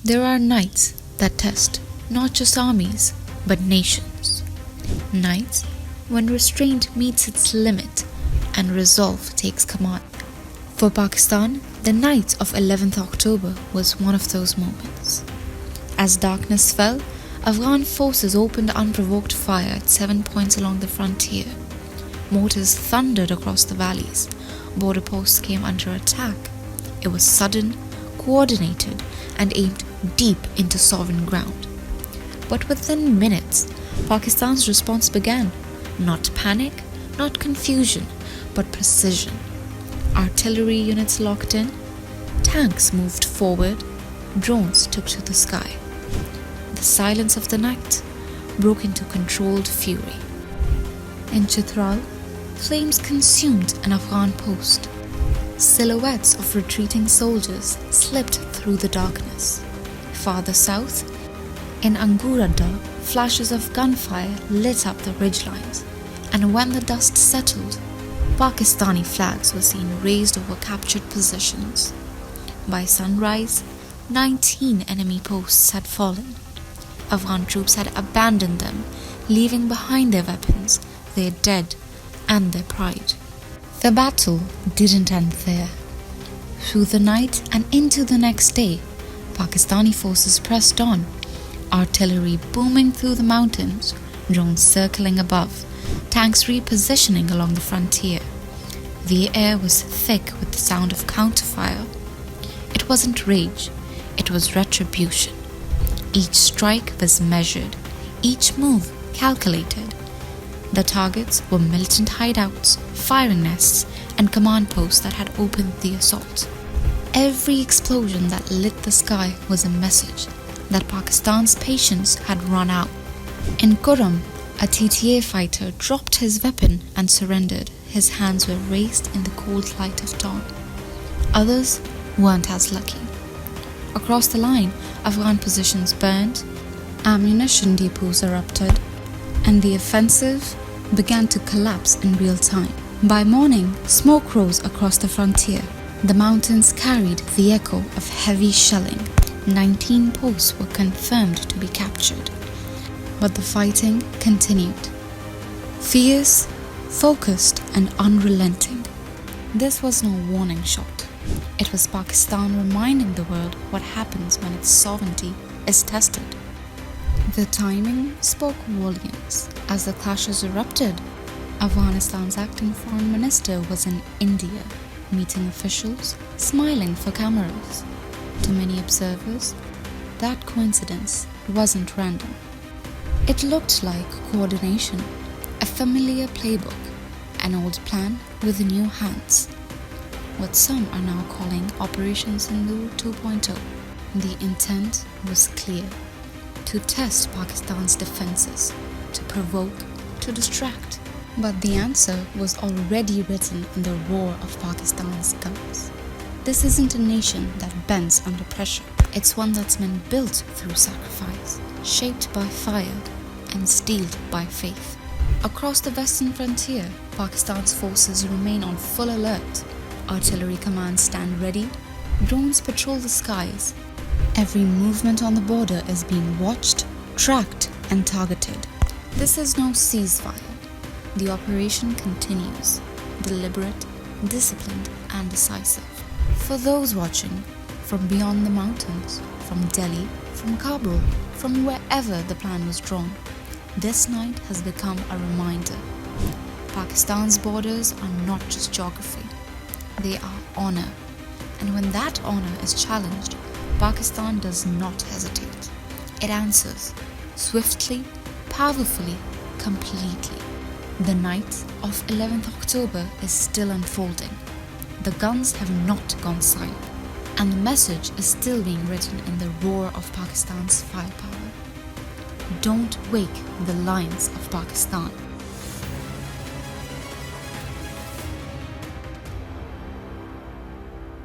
There are nights that test not just armies, but nations. Nights when restraint meets its limit and resolve takes command. For Pakistan, the night of 11th October was one of those moments. As darkness fell, Afghan forces opened unprovoked fire at 7 points along the frontier. Mortars thundered across the valleys. Border posts came under attack. It was sudden, coordinated, and aimed deep into sovereign ground. But within minutes, Pakistan's response began. Not panic, not confusion, but precision. Artillery units locked in, tanks moved forward, drones took to the sky. The silence of the night broke into controlled fury. In Chitral, flames consumed an Afghan post. Silhouettes of retreating soldiers slipped through the darkness. Farther south, in Anguradda, flashes of gunfire lit up the ridgelines, and when the dust settled, Pakistani flags were seen raised over captured positions. By sunrise, 19 enemy posts had fallen. Afghan troops had abandoned them, leaving behind their weapons, their dead, and their pride. The battle didn't end there. Through the night and into the next day, Pakistani forces pressed on, artillery booming through the mountains, drones circling above, tanks repositioning along the frontier. The air was thick with the sound of counterfire. It wasn't rage, it was retribution. Each strike was measured, each move calculated. The targets were militant hideouts, firing nests, and command posts that had opened the assault. Every explosion that lit the sky was a message that Pakistan's patience had run out. In Kurram, a TTA fighter dropped his weapon and surrendered. His hands were raised in the cold light of dawn. Others weren't as lucky. Across the line, Afghan positions burned, ammunition depots erupted, and the offensive began to collapse in real time. By morning, smoke rose across the frontier. The mountains carried the echo of heavy shelling. 19 posts were confirmed to be captured. But the fighting continued. Fierce, focused, and unrelenting. This was no warning shot. It was Pakistan reminding the world what happens when its sovereignty is tested. The timing spoke volumes. As the clashes erupted, Afghanistan's acting foreign minister was in India, meeting officials, smiling for cameras. To many observers, that coincidence wasn't random. It looked like coordination, a familiar playbook, an old plan with new hands. What some are now calling Operation Sindoor 2.0. The intent was clear: to test Pakistan's defenses, to provoke, to distract. But the answer was already written in the roar of Pakistan's guns. This isn't a nation that bends under pressure. It's one that's been built through sacrifice, shaped by fire, and steeled by faith. Across the western frontier, Pakistan's forces remain on full alert. Artillery commands stand ready, drones patrol the skies. Every movement on the border is being watched, tracked, and targeted. This is no ceasefire. The operation continues, deliberate, disciplined, and decisive. For those watching, from beyond the mountains, from Delhi, from Kabul, from wherever the plan was drawn, this night has become a reminder. Pakistan's borders are not just geography, they are honor. And when that honor is challenged, Pakistan does not hesitate. It answers, swiftly, powerfully, completely. The night of 11th October is still unfolding. The guns have not gone silent, and the message is still being written in the roar of Pakistan's firepower. Don't wake the lions of Pakistan.